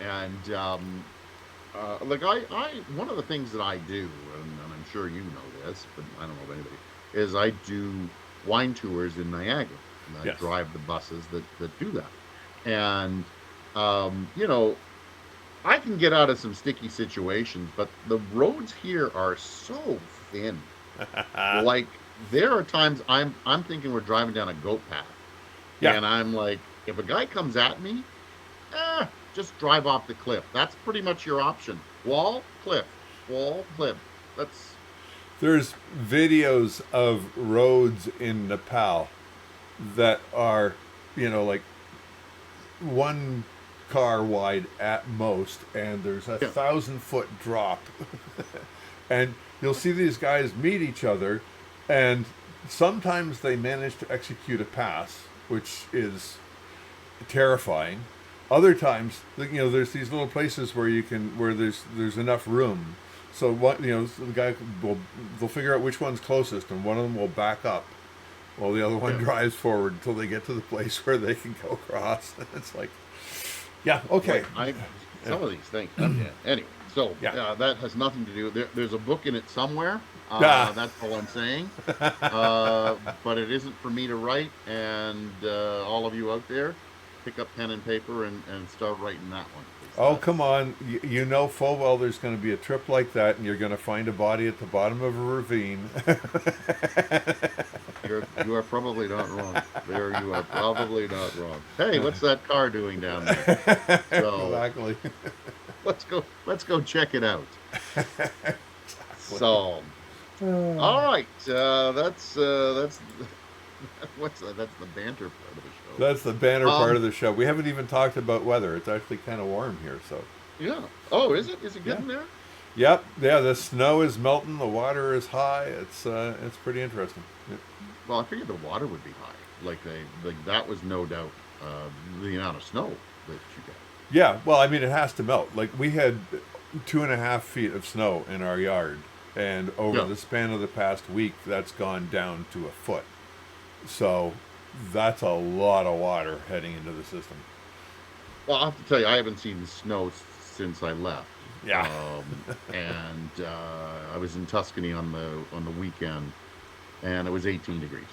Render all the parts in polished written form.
And like one of the things that I do, and I'm sure you know this, but I don't know if anybody, is I do wine tours in Niagara, and I Yes. drive the buses that do that. And you know, I can get out of some sticky situations, but the roads here are so thin. Like there are times I'm thinking we're driving down a goat path, Yeah. and I'm like, if a guy comes at me, just drive off the cliff. That's pretty much your option. Wall, cliff, wall, cliff. That's There's videos of roads in Nepal that are, like 1 car wide at most, and there's a yeah, 1,000 foot drop. And you'll see these guys meet each other, and sometimes they manage to execute a pass, which is terrifying. Other times, there's these little places where there's enough room. So the guy will they'll figure out which one's closest, and one of them will back up while the other one yeah. drives forward until they get to the place where they can go across. It's like, yeah, okay, Boy, I yeah, some of these things. Yeah. Anyway, so yeah. that has nothing to do. There's a book in it somewhere. Ah, That's all I'm saying. But it isn't for me to write. And all of you out there, pick up pen and paper and start writing that one because oh, come that's on. You know full well there's going to be a trip like that, and you're going to find a body at the bottom of a ravine. you are probably not wrong. There, you are probably not wrong. Hey, what's that car doing down there? So Exactly. let's go check it out. Exactly. So all right, that's what's that? That's the banter part of the That's the show. banner part of the show. We haven't even talked about weather. It's actually kind of warm here, so Yeah. Oh, is it? Is it yeah. getting there? Yep, yeah. The snow is melting. The water is high. It's pretty interesting. Yeah. Well, I figured the water would be high. Like that was no doubt the amount of snow that you get. Yeah, well, I mean, it has to melt. Like we had 2.5 feet of snow in our yard, and over Yeah. the span of the past week, that's gone down to a foot. So that's a lot of water heading into the system. Well, I have to tell you, I haven't seen snow since I left. Yeah. And I was in Tuscany on the weekend, and it was 18 degrees.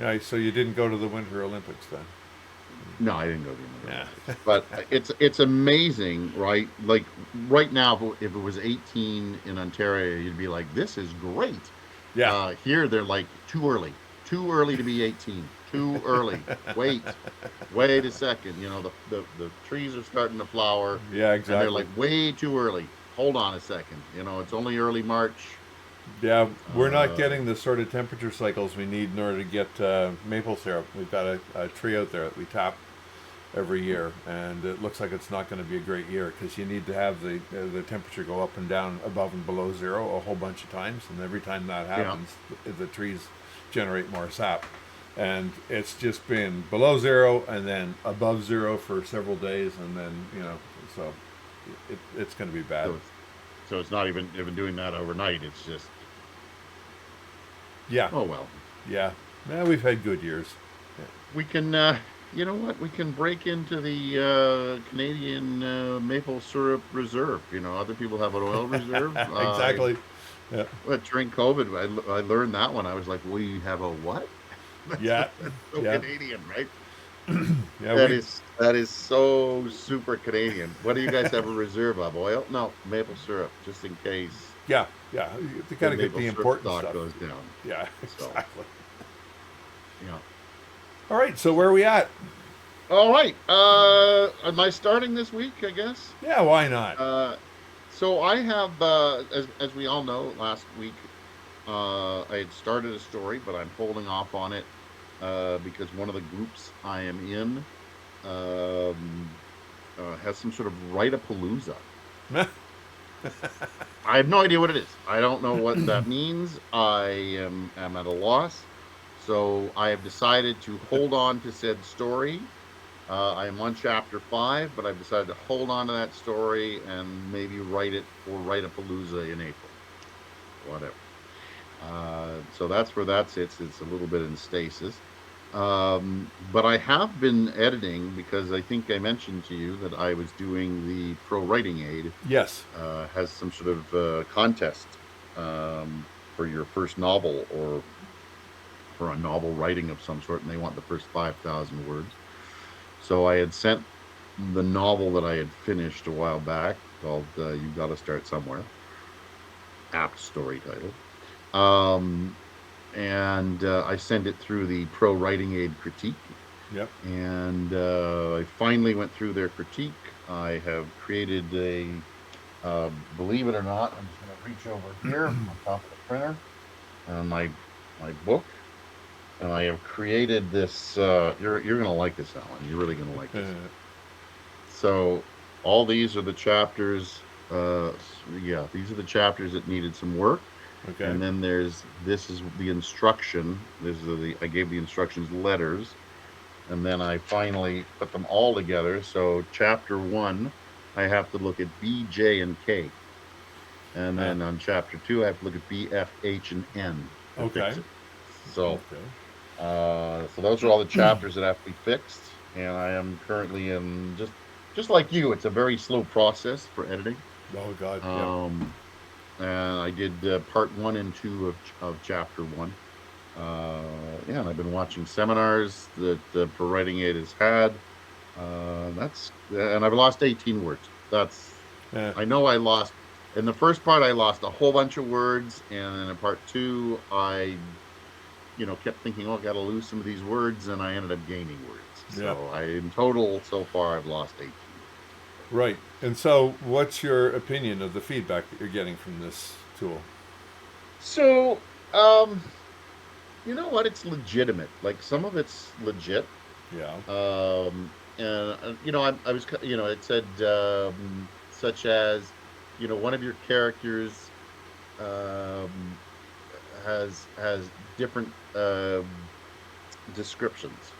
Yeah. So you didn't go to the Winter Olympics then? No, I didn't go to the Winter Yeah. Olympics, but it's amazing, right? Like right now, if it was 18 in Ontario, you'd be like, "This is great." Yeah. Here, they're like too early to be 18, too early. Wait a second. The trees are starting to flower, Yeah. and they're Exactly. like way too early. Hold on a second. It's only early March. Yeah, we're not Uh, getting the sort of temperature cycles we need in order to get maple syrup. We've got a tree out there that we tap every year, and it looks like it's not going to be a great year because you need to have the temperature go up and down, above and below zero a whole bunch of times, and every time that yeah. happens, the trees generate more sap. And it's just been below zero and then above zero for several days, and then so it's going to be bad. So it's not even doing that overnight. It's just Yeah, oh well. yeah. Yeah, we've had good years. We can, you know what? We can break into the Canadian maple syrup reserve. Other people have an oil reserve. Exactly. Yeah. Well, during COVID, I learned that one. I was like, "We have a what?" Yeah. That's so Yeah. Canadian, right? Yeah. That is so super Canadian. What do you guys have a reserve of? Oil? No, maple syrup, just in case Yeah. Yeah. To the kind of get maple the syrup important stock stuff. goes down. Yeah. So, Exactly. yeah. All right. So where are we at? All right. Am I starting this week? I guess. Yeah. Why not? Uh, so I have, as we all know, last week I had started a story, but I'm holding off on it because one of the groups I am in um, has some sort of Writerpalooza. I have no idea what it is. I don't know what that means. I am at a loss. So I have decided to hold on to said story. I am on chapter 5, but I've decided to hold on to that story and maybe write it for Write-A-Palooza in April. Whatever. So that's where that sits. It's a little bit in stasis. But I have been editing because I think I mentioned to you that I was doing the Pro Writing Aid. Yes. Has some sort of contest for your first novel or for a novel writing of some sort, and they want the first 5,000 words. So I had sent the novel that I had finished a while back called "You Got to Start Somewhere," apt story title. Um, and I sent it through the Pro Writing Aid critique, Yep. and I finally went through their critique. I have created believe it or not, I'm just going to reach over here on top of the printer and my book, and I have created this. You're going to like this, Alan. You're really going to like this. So all these are the chapters. Yeah, these are the chapters that needed some work. Okay. And then this is the instruction. I gave the instructions letters, and then I finally put them all together. So chapter 1, I have to look at B, J, and K, and then on chapter 2, I have to look at B, F, H, and N to Okay. fix it. So, Okay. so those are all the chapters that have to be fixed, and I am currently in just like you. It's a very slow process for editing. Oh God. Yep. Um, and I did part 1 and 2 of chapter 1. Yeah, and I've been watching seminars that Pro Writing Aid has had. And I've lost 18 words. Yeah. I know I lost in the first part. I lost a whole bunch of words, and then in part 2, I kept thinking, oh, I got to lose some of these words, and I ended up gaining words. Yeah. So in total, so far, I've lost 18. Right. And so, what's your opinion of the feedback that you're getting from this tool? So, you know what? It's legitimate. Like some of it's legit. Yeah. And I was, it said such as, one of your characters um, has different descriptions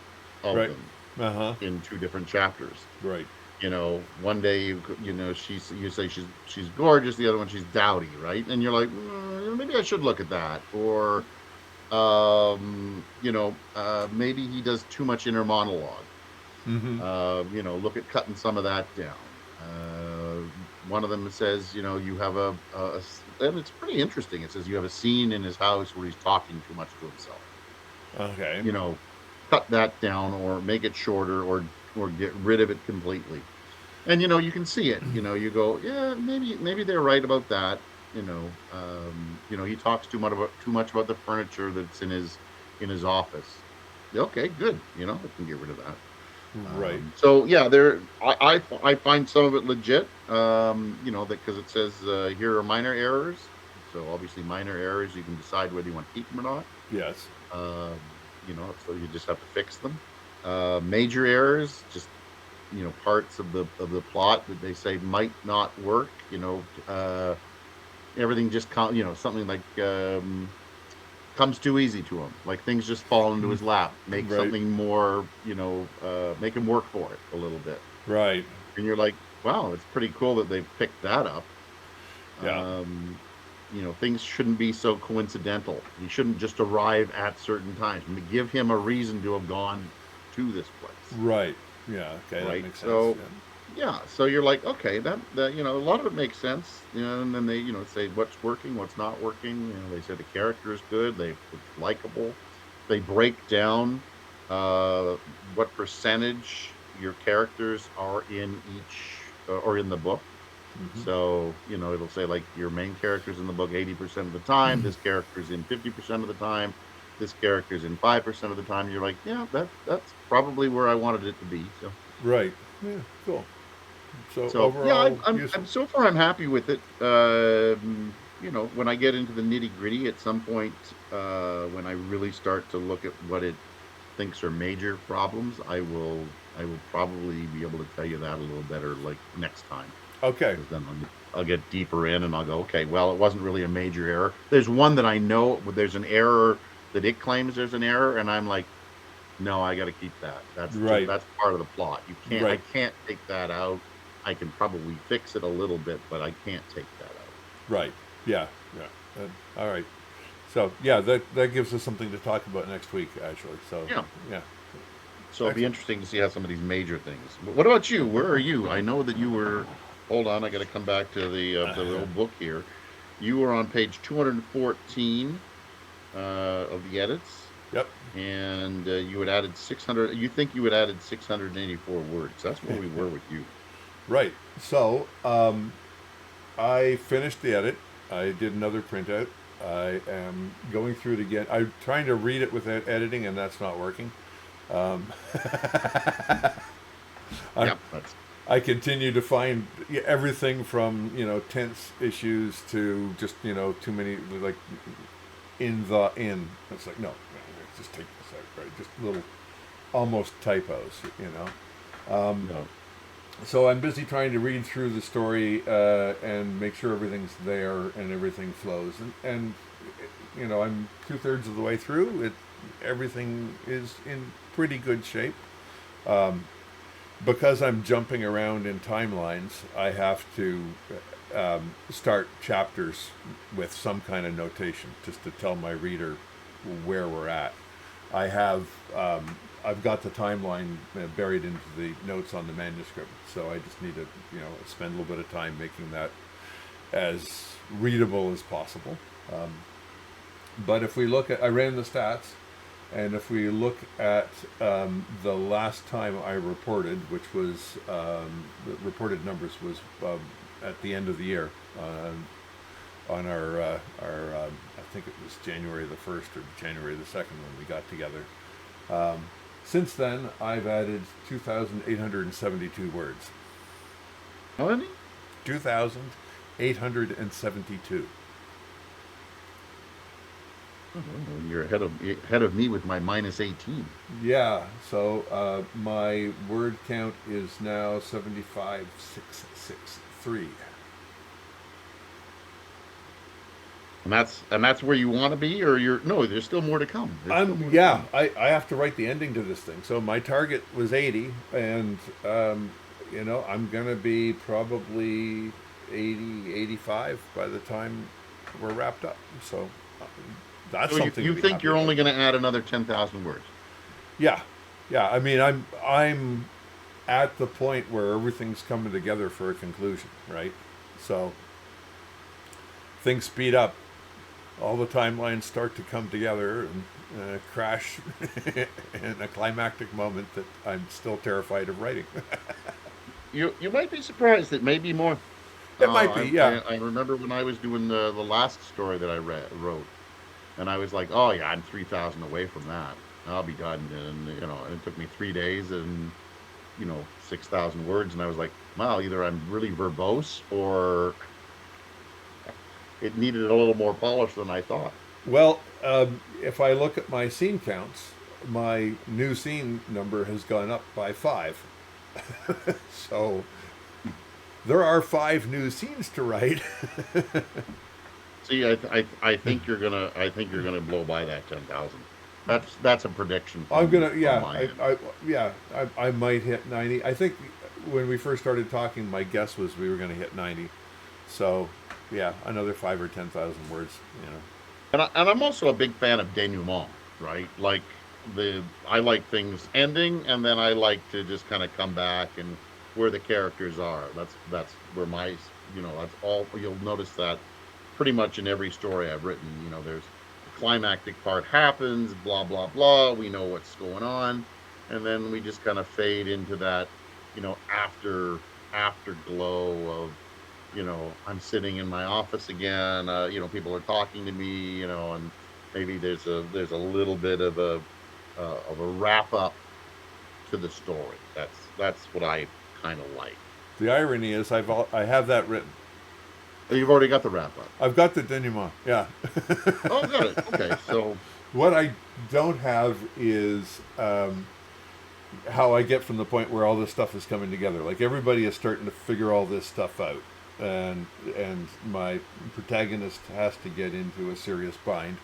of Right. them Uh huh. in 2 different chapters. Right. One day you say she's gorgeous, the other one she's dowdy, right? And you're like, maybe I should look at that, or maybe he does too much inner monologue. Mm-hmm. Look at cutting some of that down. One of them says, you have and it's pretty interesting. It says you have a scene in his house where he's talking too much to himself. Okay. You know, cut that down or make it shorter or get rid of it completely. And you can see it. You go, yeah, maybe they're right about that. He talks too much about the furniture that's in his office. Okay, good. I can get rid of that. Right. So yeah, I find some of it legit. That because it says here are minor errors. So obviously minor errors, you can decide whether you want to keep them or not. Yes. Um, so you just have to fix them. Major errors, just parts of the plot that they say might not work. Everything just something like comes too easy to him. Like things just fall into his lap. Make Right. something more, make him work for it a little bit. Right. And you're like, wow, it's pretty cool that they've picked that up. Yeah. Things shouldn't be so coincidental. He shouldn't just arrive at certain times. Give him a reason to have gone to this place, Right. Yeah. Okay. That right? makes sense. So, yeah. So you're like, okay, that a lot of it makes sense. And then they say what's working, what's not working. They say the character is good. It's likable. They break down what percentage your characters are in each or in the book. Mm-hmm. So, it'll say like your main character's in the book 80% of the time, this character's in 50% of the time, this character's in 5% of the time. You're like, yeah, that's probably where I wanted it to be. So, Right. Yeah. Cool. So yeah, overall, I'm useful. so far I'm happy with it. When I get into the nitty gritty at some point, when I really start to look at what it thinks are major problems, I will probably be able to tell you that a little better like next time. Okay. Because then I'll get deeper in and I'll go, okay, well, it wasn't really a major error. There's one that I know there's an error that it claims there's an error, and I'm like, no, I got to keep that. Right. That's part of the plot. I Right. can't take that out. I can probably fix it a little bit, but I can't take that out. Right. Yeah. Yeah. All right. So yeah, that gives us something to talk about next week, actually. So Yeah. yeah, So it'll be excellent. interesting to see how some of these major things. But what about you? Where are you? I know that you were. Hold on, I got to come back to the little book here. You were on page 214 of the edits, Yep. and you had added 600. You think you had added 684 words? That's where we were with you. Right. So I finished the edit. I did another printout. I am going through it again. I'm trying to read it without editing, and that's not working. Um, I'm, Yep, that's I continue to find everything from tense issues to just too many like in. It's like no, just take this out, right? Just little almost typos, no. So I'm busy trying to read through the story and make sure everything's there and everything flows. And I'm 2/3 of the way through. Everything is in pretty good shape. Because I'm jumping around in timelines, I have to start chapters with some kind of notation just to tell my reader where we're at. I have I've got the timeline buried into the notes on the manuscript, so I just need to spend a little bit of time making that as readable as possible. But if we look at, I ran the stats, and if we look at the last time I reported, which was the reported numbers was at the end of the year on our I think it was January the 1st or January the 2nd when we got together. Since then, I've added 2,872 words. How many? 2,872. Oh, you're ahead of me with my minus 18. Yeah, so my word count is now 75,663. And that's where you want to be, or you're no. There's still more to come. There's still more to Yeah, come. I have to write the ending to this thing. So my target was 80, and I'm gonna be probably 80, 85 by the time we're wrapped up. So that's So you, something to you be think happy you're about. only going to add another 10,000 words? Yeah, yeah. I mean, I'm at the point where everything's coming together for a conclusion, right? So things speed up. All the timelines start to come together and crash in a climactic moment that I'm still terrified of writing. You might be surprised that maybe more. It might be, yeah. I remember when I was doing the last story that I wrote, and I was like, oh yeah, I'm 3,000 away from that. I'll be done. And and it took me 3 days and 6,000 words, and I was like, wow, either I'm really verbose or it needed a little more polish than I thought. Well, if I look at my scene counts, my new scene number has gone up by 5. So there are 5 new scenes to write. See, I think you're gonna blow by that 10,000. That's a prediction I'm from gonna, from yeah, my end. I might hit 90. I think when we first started talking, my guess was we were gonna hit 90. So, yeah, another 5 or 10,000 words. And I'm also a big fan of denouement, right? Like I like things ending, and then I like to just kind of come back and where the characters are. That's where that's all you'll notice that pretty much in every story I've written. There's the climactic part happens, blah blah blah. We know what's going on, and then we just kind of fade into that, afterglow of I'm sitting in my office again. People are talking to me. And maybe there's a little bit of a wrap up to the story. That's what I kind of like. The irony is, I have that written. Oh, you've already got the wrap up. I've got the denouement. Yeah. Oh, got it. Okay, so What I don't have is how I get from the point where all this stuff is coming together. Like everybody is starting to figure all this stuff out, and my protagonist has to get into a serious bind.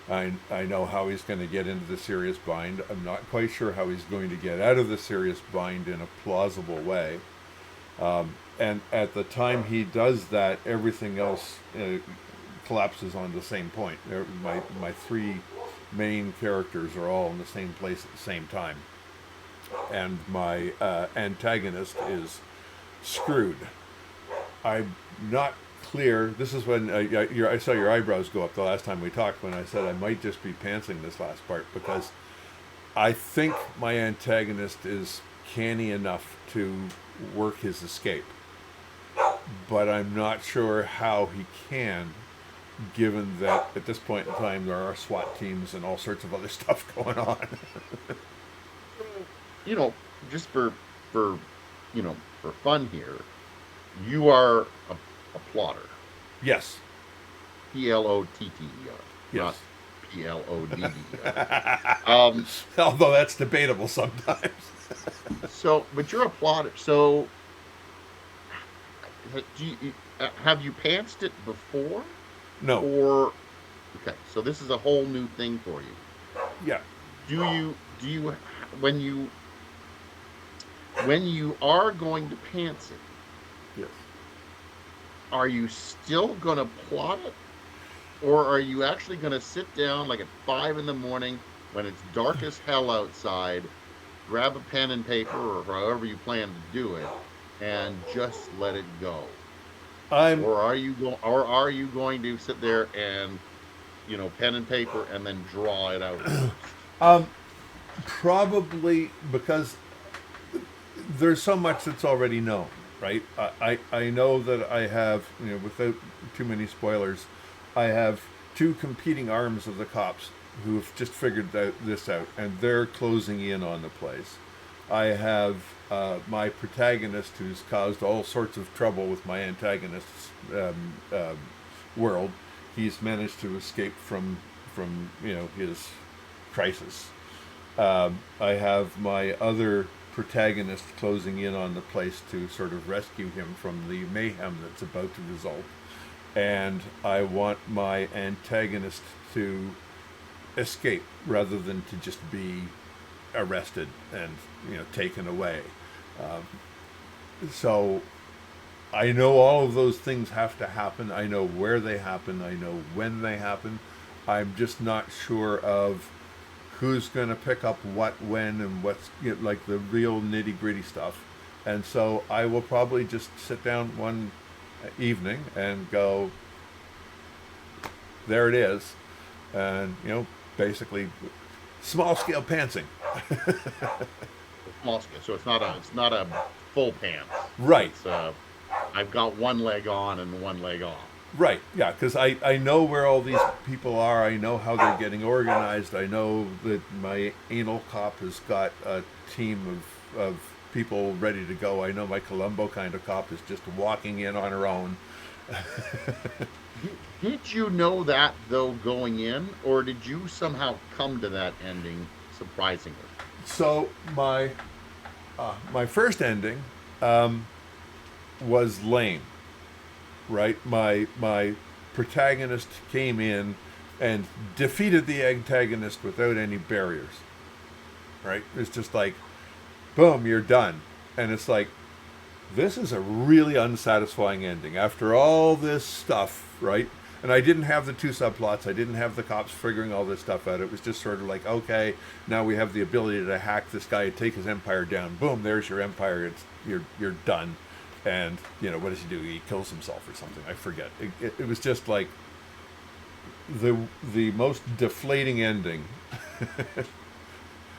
I know how he's going to get into the serious bind. I'm not quite sure how he's going to get out of the serious bind in a plausible way. And at the time he does that, everything else collapses on the same point. My three main characters are all in the same place at the same time, and my antagonist is screwed. I'm not clear. This is when I saw your eyebrows go up the last time we talked when I said I might just be pantsing this last part, because I think my antagonist is canny enough to work his escape, but I'm not sure how he can, given that at this point in time there are SWAT teams and all sorts of other stuff going on. You know, just for for fun here, you are a plotter. Yes. Plotter, not Yes. Ploddder. Although that's debatable sometimes. So, but you're a plotter. So, have you pantsed it before, No. or okay? So this is a whole new thing for you. Yeah. Do you when you when you are going to pants it, Yes. are you still going to plot it, or are you actually going to sit down like at 5 in the morning when it's dark as hell outside, grab a pen and paper or however you plan to do it, and just let it go? I'm Or are you going to sit there and pen and paper and then draw it out first? um probably because there's so much that's already known, right? I know that I have, without too many spoilers, I have two competing arms of the cops who have just figured this out, and they're closing in on the place. I have my protagonist who's caused all sorts of trouble with my antagonist's world. He's managed to escape from his crisis. I have my other protagonist closing in on the place to sort of rescue him from the mayhem that's about to result. And I want my antagonist to escape rather than to just be arrested and taken away. So I know all of those things have to happen. I know where they happen. I know when they happen. I'm just not sure of who's going to pick up what, when, and what's like the real nitty gritty stuff. And so I will probably just sit down one evening and go, there it is, and basically small scale pantsing. Small scale. So it's not a full pants. Right. It's I've got one leg on and one leg off. Right, yeah, because I know where all these people are. I know how they're getting organized. I know that my anal cop has got a team of people ready to go. I know my Columbo kind of cop is just walking in on her own. Did you know that though going in, or did you somehow come to that ending surprisingly? So my first ending was lame. Right, my protagonist came in and defeated the antagonist without any barriers. Right, it's just like, boom, you're done, and it's like, this is a really unsatisfying ending after all this stuff, right? And I didn't have the two subplots. I didn't have the cops figuring all this stuff out. It was just sort of like, okay, now we have the ability to hack this guy and take his empire down. Boom, there's your empire. You're done. And what does he do? He kills himself or something. I forget. It was just like the most deflating ending.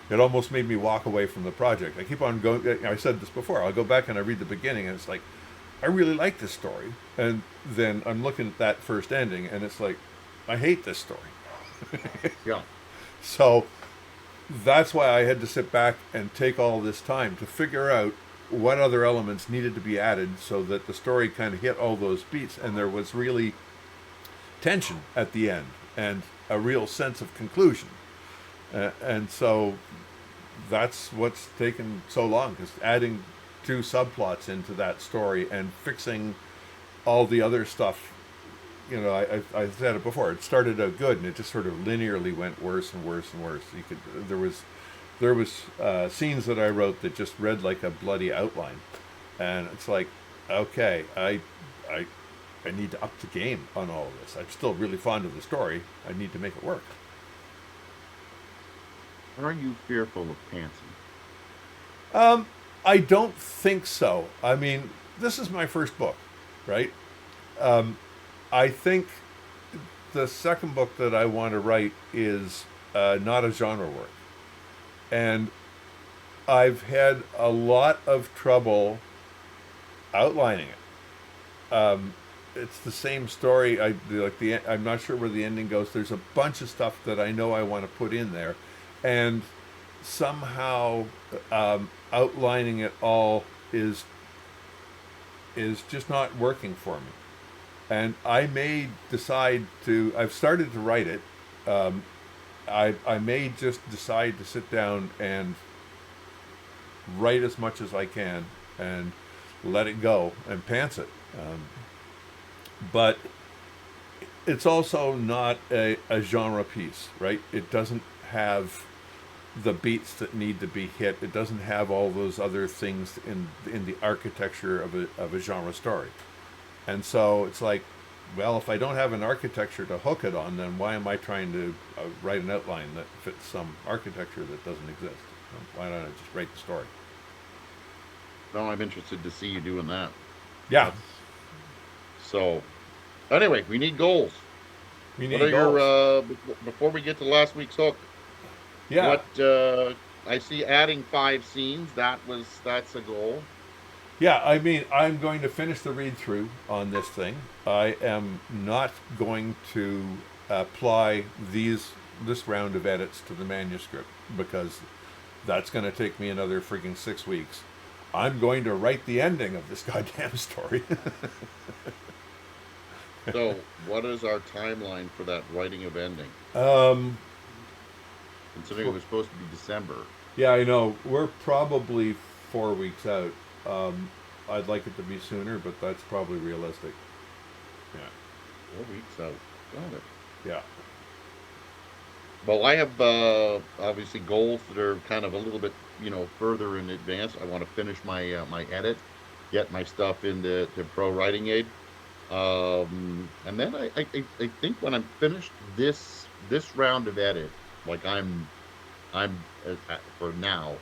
It almost made me walk away from the project. I keep on going. I said this before. I'll go back and I read the beginning, and it's like, I really like this story. And then I'm looking at that first ending, and it's like, I hate this story. Yeah. So that's why I had to sit back and take all this time to figure out what other elements needed to be added so that the story kind of hit all those beats, and there was really tension at the end and a real sense of conclusion. And so that's what's taken so long, because adding two subplots into that story and fixing all the other stuff, I said it before, it started out good and it just sort of linearly went worse and worse and worse. There was scenes that I wrote that just read like a bloody outline, and it's like, okay, I I need to up the game on all of this. I'm still really fond of the story. I need to make it work. Are you fearful of pantsing? I don't think so. I mean, this is my first book, right? I think the second book that I want to write is not a genre work. And I've had a lot of trouble outlining it. It's the same story. I'm not sure where the ending goes. There's a bunch of stuff that I know I want to put in there, and somehow outlining it all is just not working for me. And I may decide to. I've started to write it. I may just decide to sit down and write as much as I can and let it go and pants it. But it's also not a genre piece, right? It doesn't have the beats that need to be hit. It doesn't have all those other things in the architecture of a genre story. And so it's like, well, if I don't have an architecture to hook it on, then why am I trying to write an outline that fits some architecture that doesn't exist? Why don't I just write the story? No, I'm interested to see you doing that. Yeah. So, anyway, we need goals. We What need are goals. your before we get to last week's hook? Yeah. What I see adding 5 scenes. That's a goal. Yeah, I mean, I'm going to finish the read through on this thing. I am not going to apply this round of edits to the manuscript because that's going to take me another freaking 6 weeks. I'm going to write the ending of this goddamn story. So, what is our timeline for that writing of ending? um, Considering it was supposed to be December. yeah, I know. We're probably 4 weeks out. I'd like it to be sooner, but that's probably realistic. Yeah. 4 weeks out. Got it. Yeah. Well, I have obviously goals that are kind of a little bit, further in advance. I want to finish my edit, get my stuff into Pro Writing Aid, and then I think when I'm finished this round of edit, like I'm for now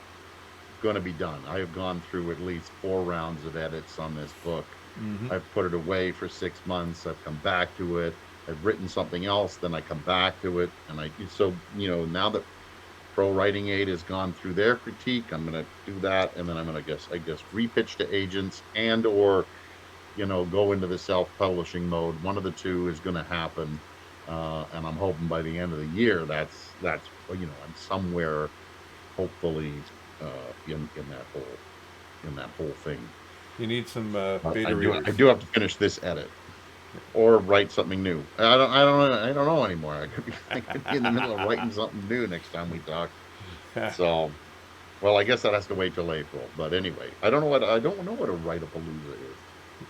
going to be done. I have gone through at least 4 rounds of edits on this book. Mm-hmm. I've put it away for 6 months. I've come back to it. I've written something else, then I come back to it, and now that Pro Writing Aid has gone through their critique, I'm going to do that, and then I'm going to I guess repitch to agents or go into the self-publishing mode. One of the two is going to happen, and I'm hoping by the end of the year that's I'm somewhere, hopefully, in that whole thing. You need some I beta do, readers. I do have to finish this edit or write something new. I don't know anymore. I could be in the middle of writing something new next time we talk. So, well, I guess that has to wait till April. But anyway, I don't know what a Writerpalooza is.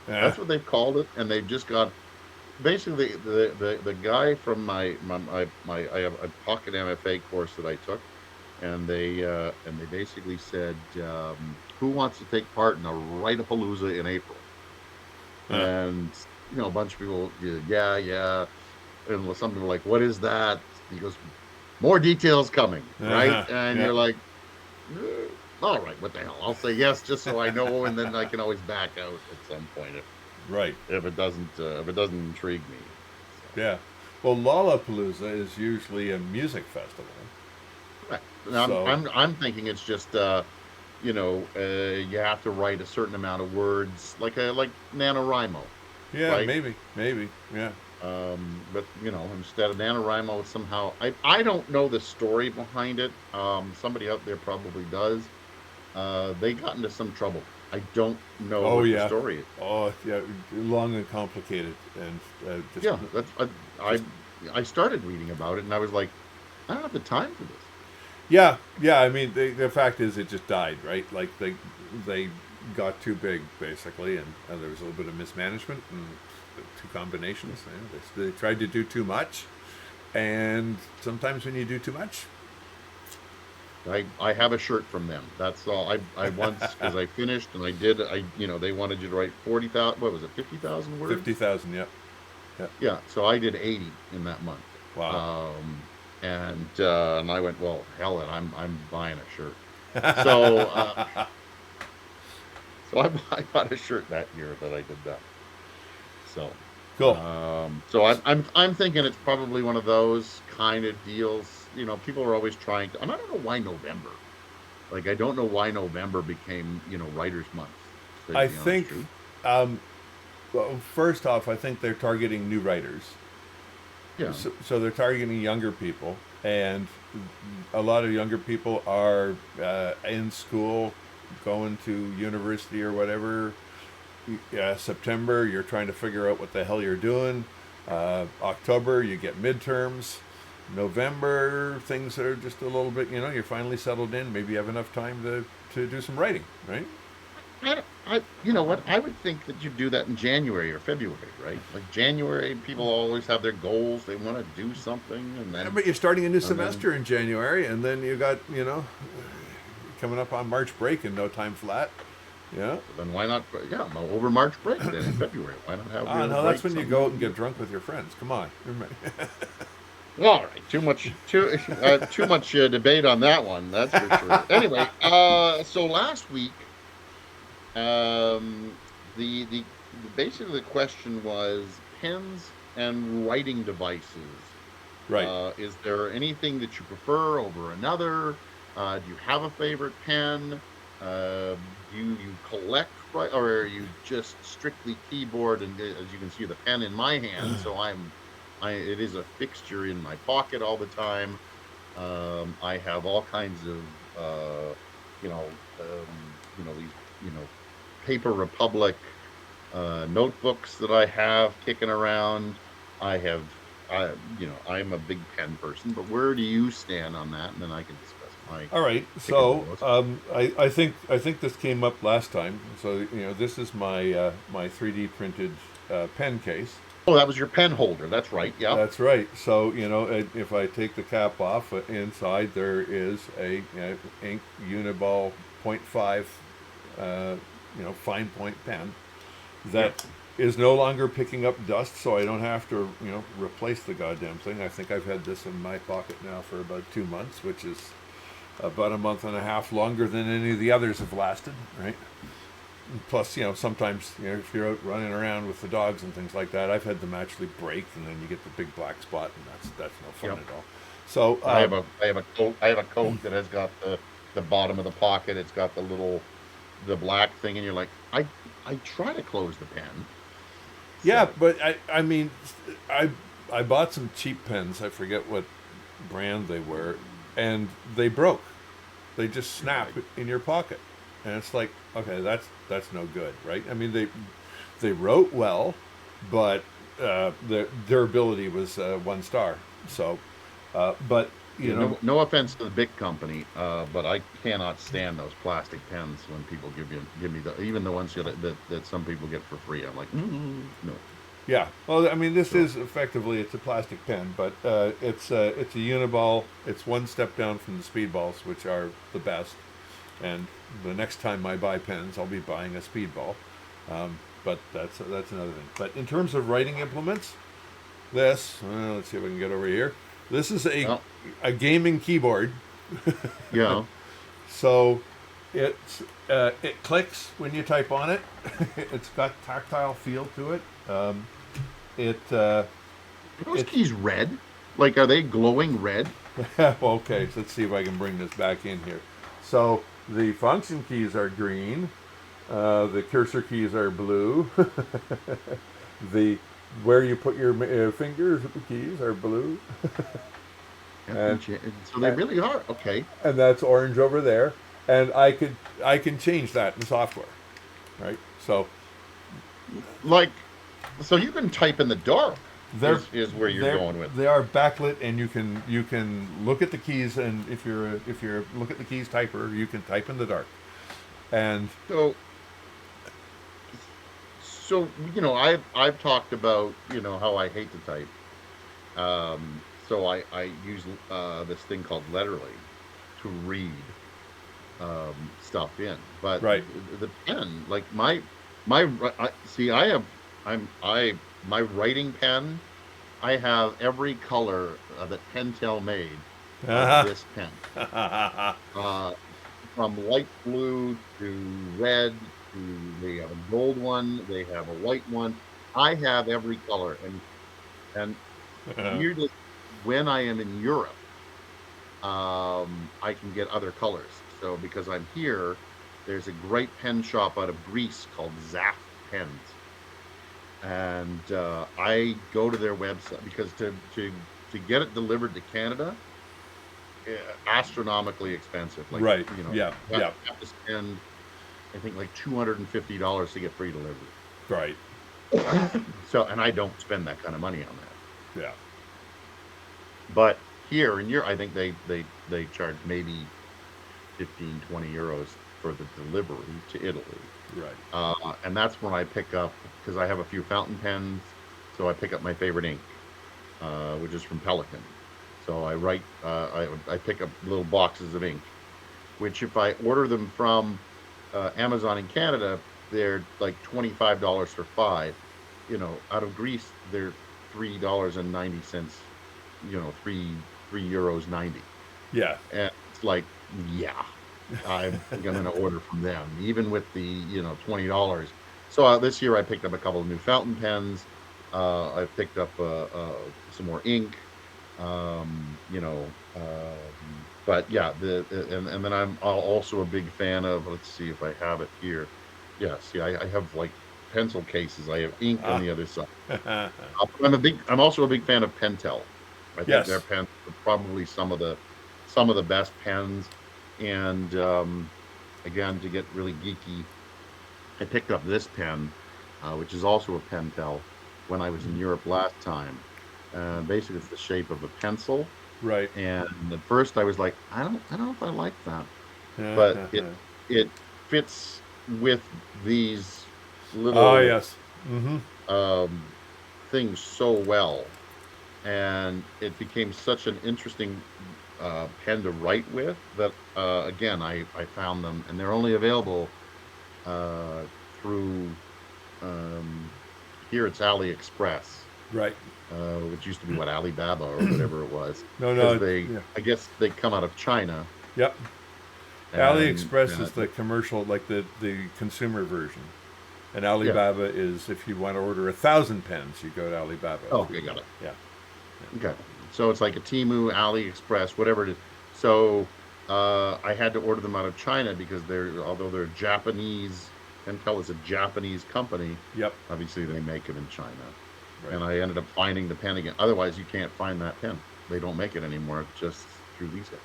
That's what they've called it, and they've just got basically the guy from my I have a pocket MFA course that I took, and they basically said, who wants to take part in a Writerpalooza in April? And a bunch of people, yeah, and some people are like, what is that? He goes, more details coming, right? And you're like, all right, what the hell? I'll say yes just so I know, and then I can always back out at some point if it doesn't intrigue me. So. Yeah. Well, Lollapalooza is usually a music festival. Right. So, I'm thinking it's just you have to write a certain amount of words, like NaNoWriMo. Yeah, right? maybe, yeah. But instead of NaNoWriMo, somehow I don't know the story behind it. Somebody out there probably does. They got into some trouble. I don't know the story is. Oh yeah, long and complicated, and I started reading about it, and I was like, I don't have the time for this. Yeah. I mean, the fact is, it just died, right? Like they got too big, basically, and there was a little bit of mismanagement and 2 combinations. They tried to do too much, and sometimes when you do too much, I have a shirt from them. That's all. I once, because I finished and they wanted you to write 40,000. What was it, 50,000 words? 50,000. Yep. Yep. Yeah. So I did 80 in that month. Wow. And I went, well, hell it, I'm buying a shirt. So I bought a shirt that year that I did that. So Cool. I'm thinking it's probably one of those kind of deals. People are always trying to, and I don't know why November. Like, I don't know why November became, Writers Month. To I be honest, think, truth. well, first off, I think they're targeting new writers. Yeah. So they're targeting younger people, and a lot of younger people are in school, going to university or whatever. September, you're trying to figure out what the hell you're doing. October, you get midterms. November, things are just a little bit, you're finally settled in. Maybe you have enough time to do some writing, right? You know what? I would think that you do that in January or February, right? Like January, people always have their goals. They want to do something, and Yeah, then, but you're starting a new and then, semester in January, and then you got, coming up on March break in no time flat. Yeah. then why not? Yeah, over March break then in February. Why not have Ah, your no, that's write when you something? go out and get drunk with your friends. Come on. All right, too much debate on that one. That's for sure. Anyway, so last week, um, the basically the question was pens and writing devices. Right. Is there anything that you prefer over another? Do you have a favorite pen? Uh, do you collect, right, or are you just strictly keyboard? And as you can see, the pen in my hand, so it is a fixture in my pocket all the time. I have all kinds of, you know, these, you know, Paper Republic notebooks that I have kicking around. I have, I'm a big pen person, but where do you stand on that? And then I can discuss my All right. pick of the So list. I think this came up last time. So this is my 3D printed pen case. Oh, that was your pen holder. That's right. Yep. That's right. So if I take the cap off, inside there is a ink Uniball .5, fine point pen Yep. that is no longer picking up dust, so I don't have to replace the goddamn thing. I think I've had this in my pocket now for about 2 months, which is about a month and a half longer than any of the others have lasted, right? Plus, sometimes if you're out running around with the dogs and things like that, I've had them actually break, and then you get the big black spot, and that's no fun Yep. at all. So I have a coat that has got the bottom of the pocket. It's got the black thing, and you're like, I try to close the pen. yeah, So but I mean, I I bought some cheap pens. I forget what brand they were, and they broke. They just snap right. in your pocket, and it's like, okay, that's no good, right? I mean, they wrote well, but the durability was 1 star. So, but Yeah, no offense to the big company, but I cannot stand those plastic pens when people give me even the ones that some people get for free. I'm like, no. yeah. Well, I mean, this So is effectively it's a plastic pen, but it's a uniball. It's one step down from the speedballs, which are the best. And the next time I buy pens, I'll be buying a speedball. But that's another thing. But in terms of writing implements, let's see if I can get over here. This is well, a gaming keyboard. yeah. So it clicks when you type on it. It's got tactile feel to it. It Are those it keys red? Like, are they glowing red? okay. So let's see if I can bring this back in here. So the function keys are green. The cursor keys are blue. the where you put your fingers with the keys are blue. and So they really are okay. and that's orange over there. And I can change that in software, right? So Like, so you can type in the dark. they're Is where you're going with. they are backlit, and you can look at the keys, and if you're look at the keys typer, you can type in the dark. And So I've talked about how I hate to type. So I use this thing called Letterly to read stuff in. But Right. the pen, like see, I have my writing pen. I have every color that Pentel made of this pen, uh, from light blue to red to they have a gold one, they have a white one. I have every color, and weirdly, when I am in Europe, I can get other colors. So because I'm here, there's a great pen shop out of Greece called Zaft Pens, and I go to their website because to get it delivered to Canada, astronomically expensive. Like Right. you know, Yeah. Yeah. you have to spend I think like $250 to get free delivery. Right. So, and I don't spend that kind of money on that. Yeah. But here in Europe, I think they charge maybe 15, 20 euros for the delivery to Italy. Right. And that's when I pick up, because I have a few fountain pens, so I pick up my favorite ink, which is from Pelican. So I write, I pick up little boxes of ink, which if I order them from Amazon in Canada, they're like $25 for five. You know, out of Greece, they're $3.90. You know, three euros 90. Yeah. And it's like, yeah, I'm gonna order from them, even with the $20. So this year I picked up a couple of new fountain pens. I picked up some more ink. You know, but yeah, and then I'm also a big fan of. Let's see if I have it here. Yeah, see, I have like pencil cases. I have ink on the other side. I'm also a big fan of Pentel. I think their Yes. pens are probably some of the best pens. And again, to get really geeky, I picked up this pen, which is also a Pentel, when I was in Europe last time. Basically, it's the shape of a pencil. Right. And at first, I was like, I don't know if I like that, but it fits with these Ah, little yes. Mm-hmm. um, things so well, and it became such an interesting pen to write with that again I found them, and they're only available uh, through um, here it's AliExpress, Right. which used to be what Alibaba or whatever it was, No, because no. Yeah. I guess they come out of China, Yep. and AliExpress is the commercial, like the consumer version, and yeah. Alibaba is if you want to order 1,000 pens, you go to Alibaba. Oh, okay, got it. Yeah. Okay. So it's like a Temu, AliExpress, whatever it is. So I had to order them out of China because although they're Japanese, Pentel is a Japanese company. Yep. Obviously, they make it in China. Right. And I ended up finding the pen again. Otherwise, you can't find that pen. They don't make it anymore, just through these guys.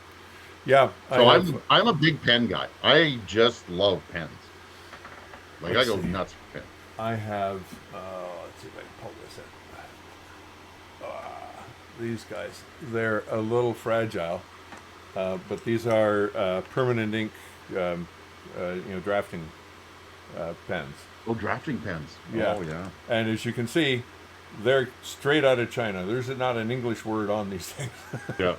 Yeah. I So have. I'm a big pen guy. I just love pens. Like I Let's go see. nuts for pens. I have. Let's see if I can pull this in. These guys, they're a little fragile, but these are permanent ink, drafting pens. Oh, drafting pens. Yeah. Oh, yeah. And as you can see, they're straight out of China. There's not an English word on these things. Yeah.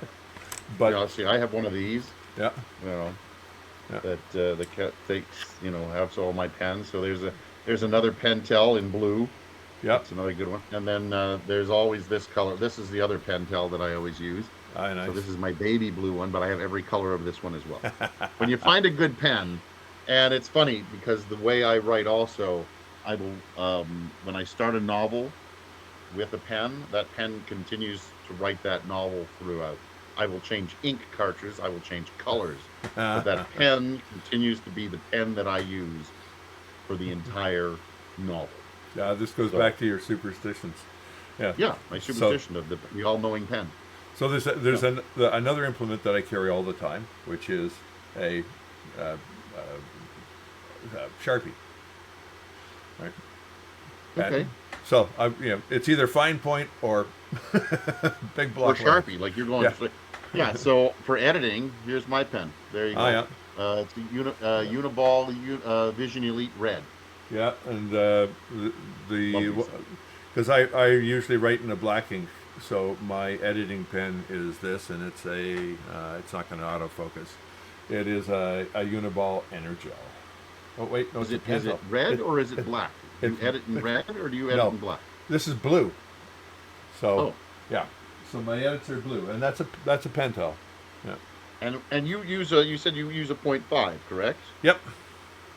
But Yeah, see, I have one of these. yeah, You know, yeah, that takes, have all my pens. So there's another Pentel in blue. yeah. That's another good one. And then there's always this color. This is the other Pentel that I always use. Ah, So nice. this is my baby blue one, but I have every color of this one as well. When you find a good pen, and it's funny because the way I write also, I will when I start a novel with a pen, that pen continues to write that novel throughout. I will change ink cartridges, I will change colors, but that pen continues to be the pen that I use for the entire novel. Yeah, this goes So back to your superstitions. Yeah. yeah, my So, superstition of the all-knowing pen. so there's Yeah. another implement that I carry all the time, which is a Sharpie. Right. Okay. So it's either fine point or big Or block letter. Sharpie, like you're going. Yeah. Yeah. So for editing, here's my pen. There you Oh go. yeah. It's a Uniball Vision Elite Red. Yeah, and Love these the things. because I usually write in a black ink, so my editing pen is this, and it's not going to autofocus. It is a Uniball Energel. Oh wait, no, it's a Is it Pentel. red It, or is it it, black? Do you it's edit in red or do you edit no, in black? this is blue. So Oh, yeah, so my edits are blue, and that's a Pentel. Yeah. and you said you use a point .5, correct? Yep.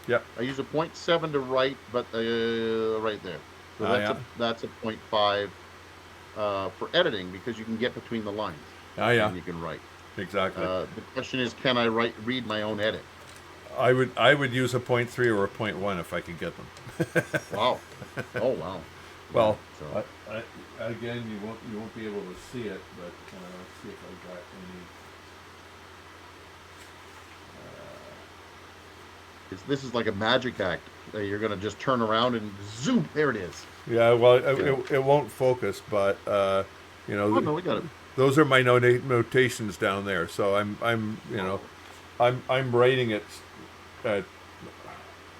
Yep. I use a point .7 to write, but right there. So Ah, yeah. that's a point .5 for editing because you can get between the lines Ah, yeah. and you can write. Exactly. The question is, can I read my own edit? I would use a point .3 or a point .1 if I could get them. Wow. Oh wow. Yeah. Well, So again, you won't be able to see it, but let's see if I got any. this is like a magic act. You're gonna just turn around and zoom. There it is. Yeah, well, Yeah. it won't focus, but Oh no, we got it. those are my notations down there. So I'm rating it at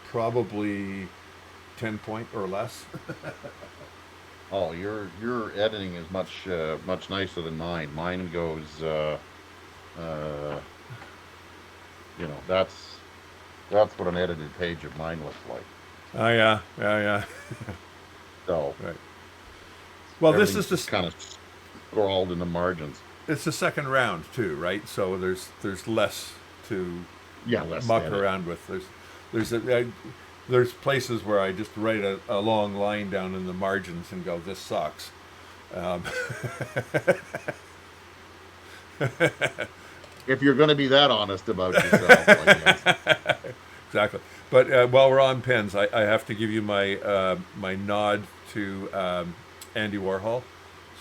probably 10 point or less. Oh, your editing is much nicer than mine. Mine goes, uh, that's what an edited page of mine looks like. Oh yeah, yeah, yeah. So Right. Well, this is everything's kind of scrawled in the margins. it's the second round too, right? So there's less to Yeah, less muck edit. around with. There's places where I just write a long line down in the margins and go, "This sucks." Um, If you're going to be that honest about yourself, I guess. exactly. But while we're on pens, I have to give you my nod to Andy Warhol.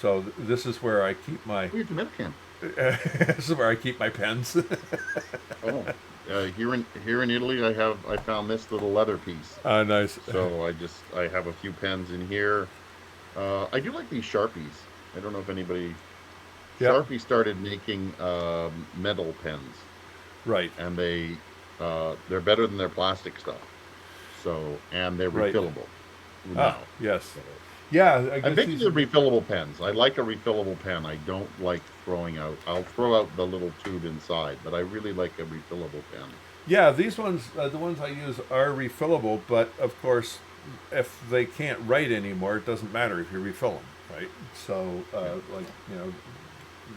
So this is where I keep my Where's the Metacam? this is where I keep my pens. Oh, here in Italy, I found this little leather piece. Nice. So I have a few pens in here. I do like these Sharpies. I don't know if anybody. Yep. Sharpie started making metal pens, Right. and they're better than their plastic stuff. So and they're Right. refillable Ah, now. yes. So, Yeah, I I'm guess thinking these. of refillable pens. I like a refillable pen. I don't like throwing out. I'll throw out the little tube inside, but I really like a refillable pen. Yeah, these ones, the ones I use, are refillable. But of course, if they can't write anymore, it doesn't matter if you refill them, right? So, like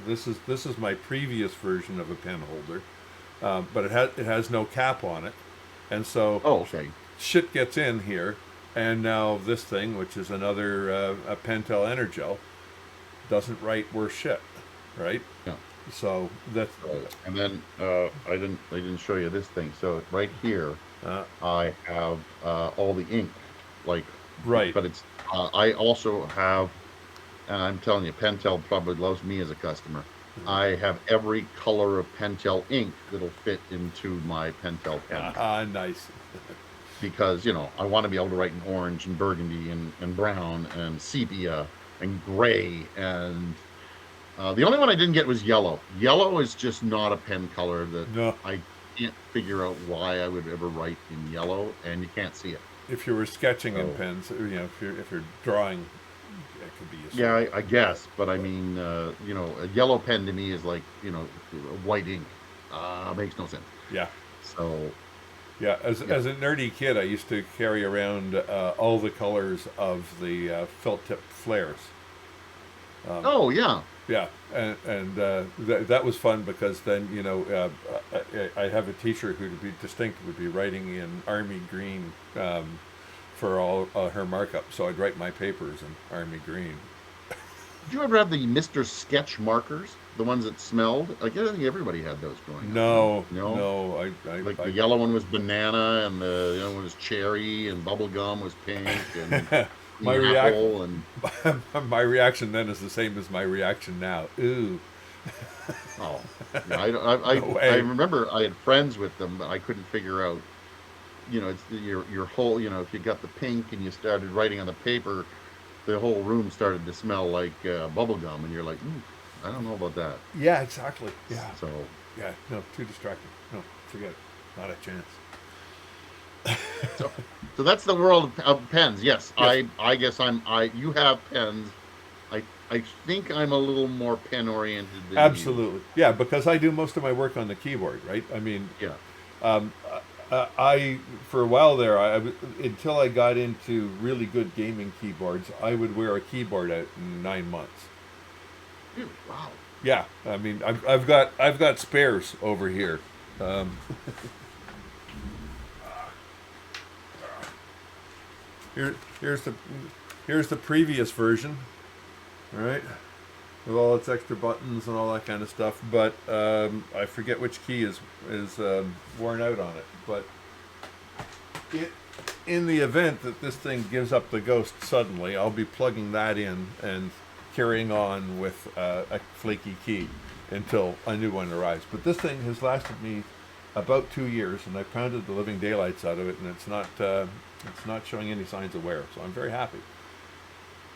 this is my previous version of a pen holder, but it has no cap on it, and so Oh, okay. shit gets in here, and now this thing, which is another a Pentel Energel, doesn't write worse shit, right? Yeah. So that's And then I didn't show you this thing. So right here, uh, I have all the ink, like, right. but it's I also have, and I'm telling you, Pentel probably loves me as a customer. I have every color of Pentel ink that'll fit into my Pentel pen Nice. because I want to be able to write in orange and burgundy and brown and sepia and gray and the only one I didn't get was yellow. Yellow is just not a pen color that No, I can't figure out why I would ever write in yellow, and you can't see it. if you were sketching in So pens, if you're drawing, it could be useful. yeah, I guess, but I mean, a yellow pen to me is like white ink. Makes no sense. Yeah. So Yeah, as yeah. a nerdy kid, I used to carry around all the colors of the felt tip flares. Oh yeah. Yeah, and that was fun because then I have a teacher who, to be distinct, would be writing in army green for all her markup. So I'd write my papers in army green. Did you ever have the Mr. Sketch markers? The ones that smelled? Like I think everybody had those growing up. No, No? no, Like the I yellow one was banana, and the other one was cherry, and bubble gum was pink, and my the apple, and my reaction then is the same as my reaction now. Ooh, oh, yeah, I no way. remember I had friends with them, but I couldn't figure out. It's your whole. If you got the pink and you started writing on the paper, the whole room started to smell like bubble gum, and you're like, I don't know about that. Yeah, exactly. Yeah, So, yeah. No, too distracting. No, forget it. Not a chance. so, so that's the world of pens. Yes, Yes. I guess you have pens. I think I'm a little more pen oriented than you. Absolutely, yeah, because I do most of my work on the keyboard, right? I mean, Yeah. um, I for a while there, until I got into really good gaming keyboards, I would wear a keyboard out in 9 months. Really? Wow. Yeah, I mean, I've got spares over here. Um, here here's the previous version. All right, with all its extra buttons and all that kind of stuff. But I forget which key is worn out on it. But it, in the event that this thing gives up the ghost suddenly, I'll be plugging that in and carrying on with a flaky key until a new one arrives. But this thing has lasted me about 2 years, and I pounded the living daylights out of it, and it's not showing any signs of wear. So I'm very happy.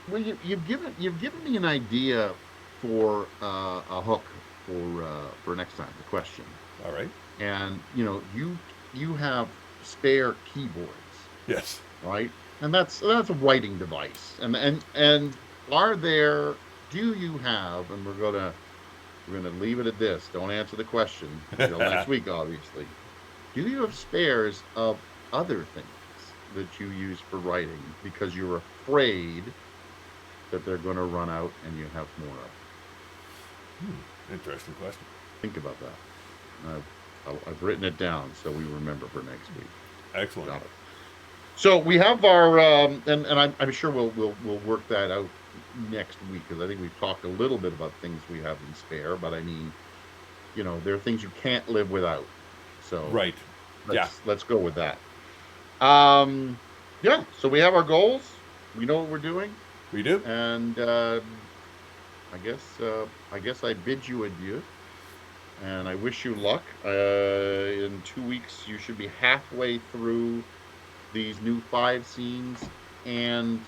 Well, you've given me an idea for a hook for next time. The question, All right. and you have spare keyboards, Yes. right? And that's a writing device. And are there? Do you have? And we're gonna leave it at this. Don't answer the question until next week, obviously. Do you have spares of other things that you use for writing because you're afraid that they're going to run out and you have more of? Interesting question. Think about that. I've written it down so we remember for next week. Excellent. Got it. So we have our, and I'm sure we'll work that out next week because I think we've talked a little bit about things we have in spare, but I mean, there are things you can't live without. So Right. Yeah. let's go with that. Um, yeah. So we have our goals. We know what we're doing, We do. and I guess I bid you adieu, and I wish you luck. In 2 weeks, you should be halfway through these new 5 scenes, and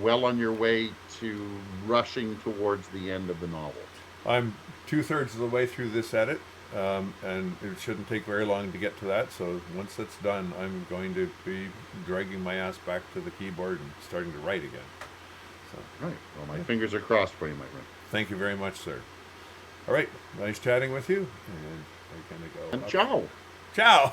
well on your way to rushing towards the end of the novel. I'm 2/3 of the way through this edit, and it shouldn't take very long to get to that. So once that's done, I'm going to be dragging my ass back to the keyboard and starting to write again. So, Right. Well, my fingers are crossed for you, my friend. thank you very much, sir. All right, nice chatting with you, and we're gonna go. And ciao. Ciao.